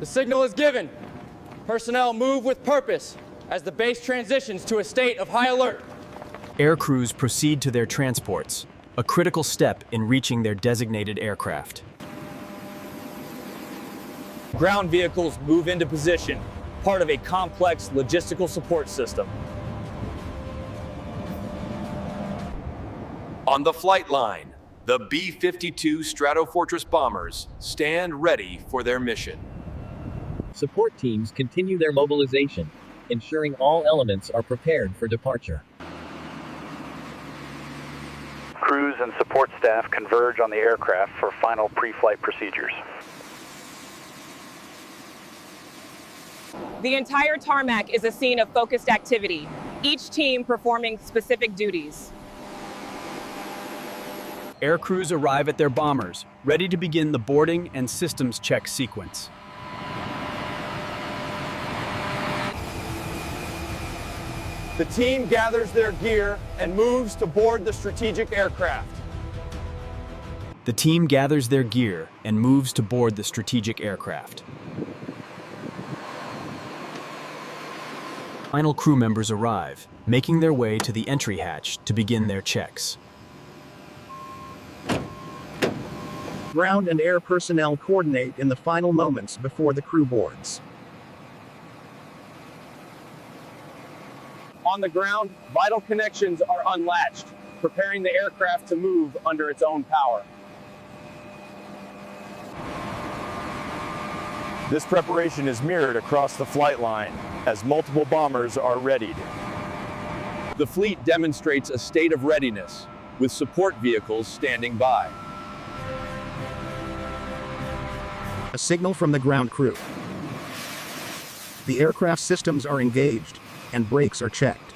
The signal is given. Personnel move with purpose as the base transitions to a state of high alert. Air crews proceed to their transports, a critical step in reaching their designated aircraft. Ground vehicles move into position, part of a complex logistical support system. On the flight line, the B-52 Stratofortress bombers stand ready for their mission. Support teams continue their mobilization, ensuring all elements are prepared for departure. Crews and support staff converge on the aircraft for final pre-flight procedures. The entire tarmac is a scene of focused activity, each team performing specific duties. Air crews arrive at their bombers, ready to begin the boarding and systems check sequence. The team gathers their gear and moves to board the strategic aircraft. The team gathers their gear and moves to board the strategic aircraft. Final crew members arrive, making their way to the entry hatch to begin their checks. Ground and air personnel coordinate in the final moments before the crew boards. On the ground, vital connections are unlatched, preparing the aircraft to move under its own power. This preparation is mirrored across the flight line as multiple bombers are readied. The fleet demonstrates a state of readiness, with support vehicles standing by. A signal from the ground crew. The aircraft systems are engaged, and brakes are checked.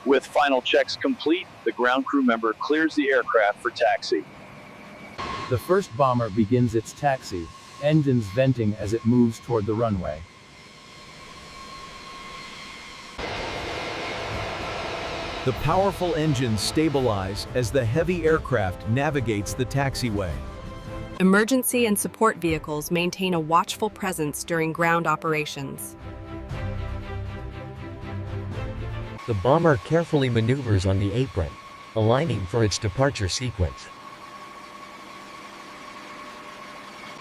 With final checks complete, the ground crew member clears the aircraft for taxi. The first bomber begins its taxi, engines venting as it moves toward the runway. The powerful engines stabilize as the heavy aircraft navigates the taxiway. Emergency and support vehicles maintain a watchful presence during ground operations. The bomber carefully maneuvers on the apron, aligning for its departure sequence.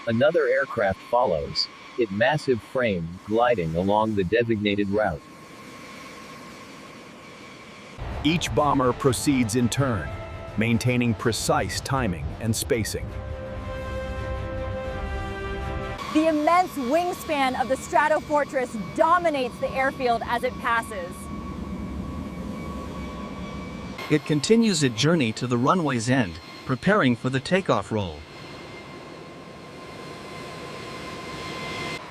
Another aircraft follows, its massive frame gliding along the designated route. Each bomber proceeds in turn, maintaining precise timing and spacing. The immense wingspan of the Stratofortress dominates the airfield as it passes. It continues its journey to the runway's end, preparing for the takeoff roll.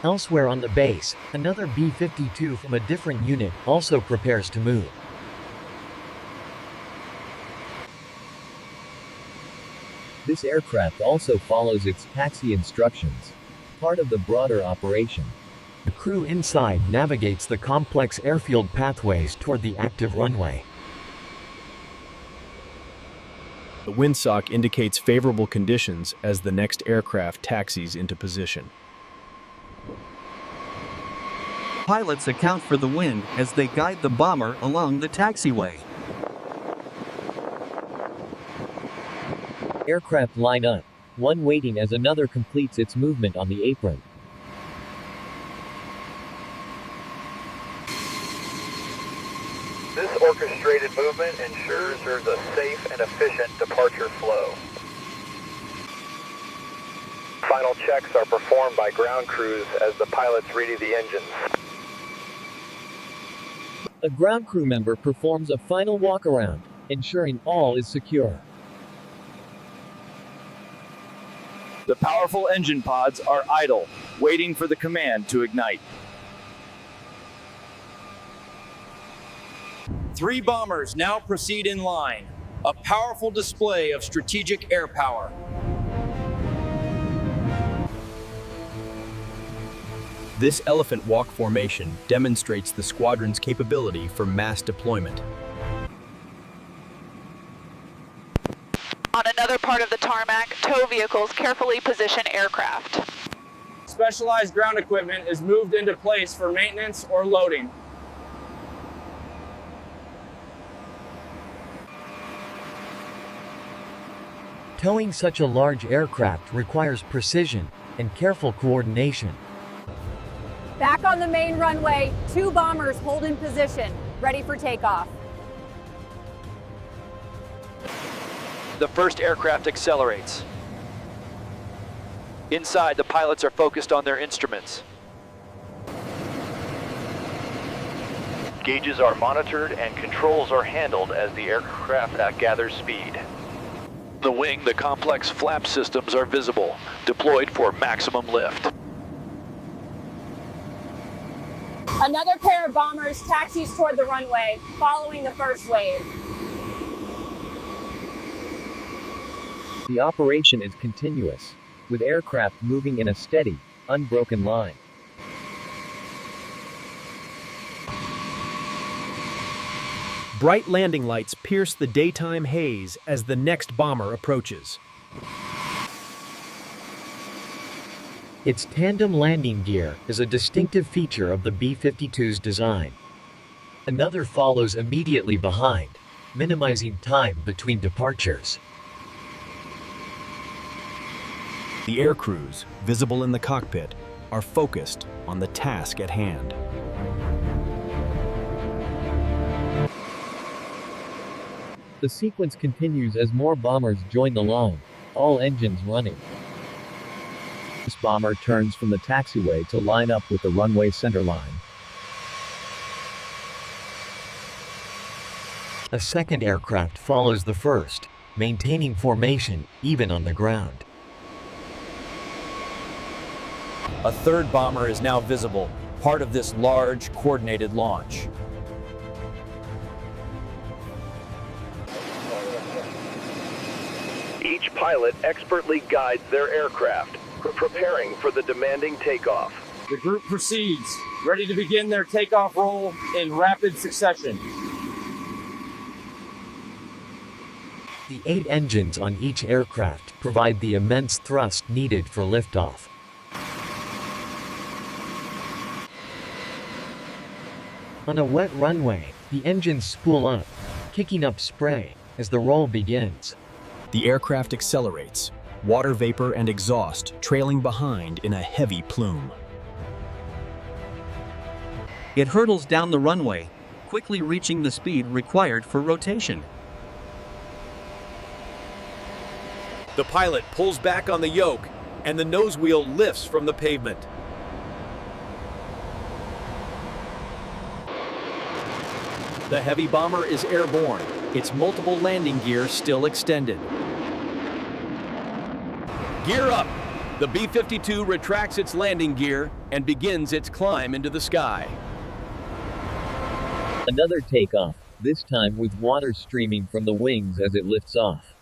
Elsewhere on the base, another B-52 from a different unit also prepares to move. This aircraft also follows its taxi instructions, part of the broader operation. The crew inside navigates the complex airfield pathways toward the active runway. The windsock indicates favorable conditions as the next aircraft taxis into position. Pilots account for the wind as they guide the bomber along the taxiway. Aircraft line up, one waiting as another completes its movement on the apron. This orchestrated movement ensures there's a safe and efficient departure flow. Final checks are performed by ground crews as the pilots ready the engines. A ground crew member performs a final walk-around, ensuring all is secure. The powerful engine pods are idle, waiting for the command to ignite. 3 bombers now proceed in line, a powerful display of strategic air power. This elephant walk formation demonstrates the squadron's capability for mass deployment. On another part part of the tarmac, tow vehicles carefully position aircraft. Specialized ground equipment is moved into place for maintenance or loading. Towing such a large aircraft requires precision and careful coordination. Back on the main runway, 2 bombers hold in position, ready for takeoff. The first aircraft accelerates. Inside, the pilots are focused on their instruments. Gauges are monitored and controls are handled as the aircraft gathers speed. The wing, the complex flap systems are visible, deployed for maximum lift. Another pair of bombers taxis toward the runway, following the first wave. The operation is continuous, with aircraft moving in a steady, unbroken line. Bright landing lights pierce the daytime haze as the next bomber approaches. Its tandem landing gear is a distinctive feature of the B-52's design. Another follows immediately behind, minimizing time between departures. The air crews, visible in the cockpit, are focused on the task at hand. The sequence continues as more bombers join the line, all engines running. This bomber turns from the taxiway to line up with the runway center line. A second aircraft follows the first, maintaining formation even on the ground. A third bomber is now visible, part of this large, coordinated launch. Each pilot expertly guides their aircraft, preparing for the demanding takeoff. The group proceeds, ready to begin their takeoff roll in rapid succession. The 8 engines on each aircraft provide the immense thrust needed for liftoff. On a wet runway, the engines spool up, kicking up spray as the roll begins. The aircraft accelerates, water vapor and exhaust trailing behind in a heavy plume. It hurtles down the runway, quickly reaching the speed required for rotation. The pilot pulls back on the yoke, and the nose wheel lifts from the pavement. The heavy bomber is airborne, its multiple landing gear still extended. Gear up! The B-52 retracts its landing gear and begins its climb into the sky. Another takeoff, this time with water streaming from the wings as it lifts off.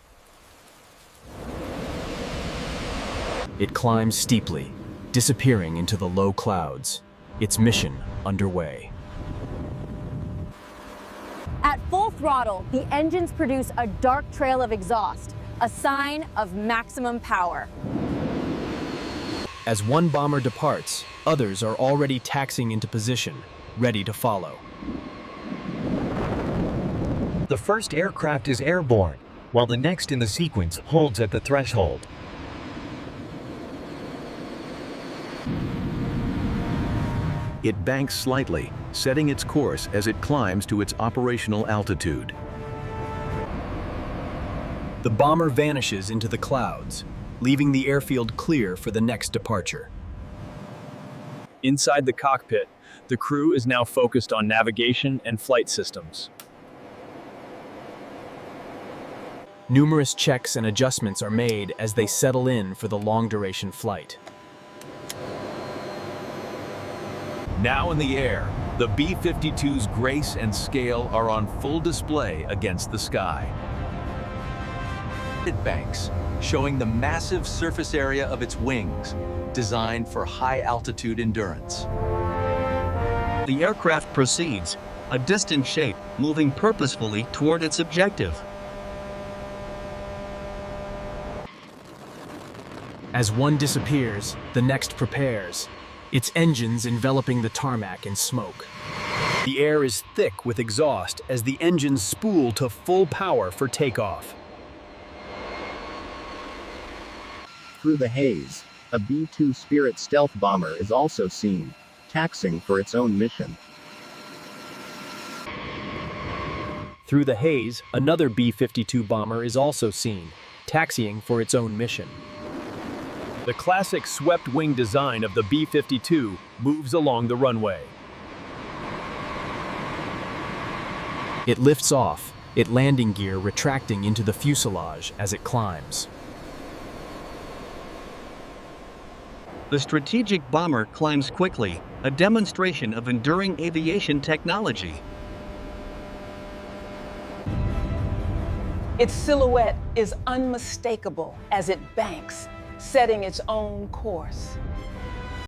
It climbs steeply, disappearing into the low clouds, its mission underway. At full throttle, the engines produce a dark trail of exhaust, a sign of maximum power. As one bomber departs, others are already taxiing into position, ready to follow. The first aircraft is airborne, while the next in the sequence holds at the threshold. It banks slightly, setting its course as it climbs to its operational altitude. The bomber vanishes into the clouds, leaving the airfield clear for the next departure. Inside the cockpit, the crew is now focused on navigation and flight systems. Numerous checks and adjustments are made as they settle in for the long-duration flight. Now in the air, the B-52's grace and scale are on full display against the sky. It banks, showing the massive surface area of its wings, designed for high-altitude endurance. The aircraft proceeds, a distant shape, moving purposefully toward its objective. As one disappears, the next prepares, its engines enveloping the tarmac in smoke. The air is thick with exhaust as the engines spool to full power for takeoff. Through the haze, a B-2 Spirit stealth bomber is also seen, taxiing for its own mission. Through the haze, another B-52 bomber is also seen, taxiing for its own mission. The classic swept-wing design of the B-52 moves along the runway. It lifts off, its landing gear retracting into the fuselage as it climbs. The strategic bomber climbs quickly, a demonstration of enduring aviation technology. Its silhouette is unmistakable as it banks, setting its own course.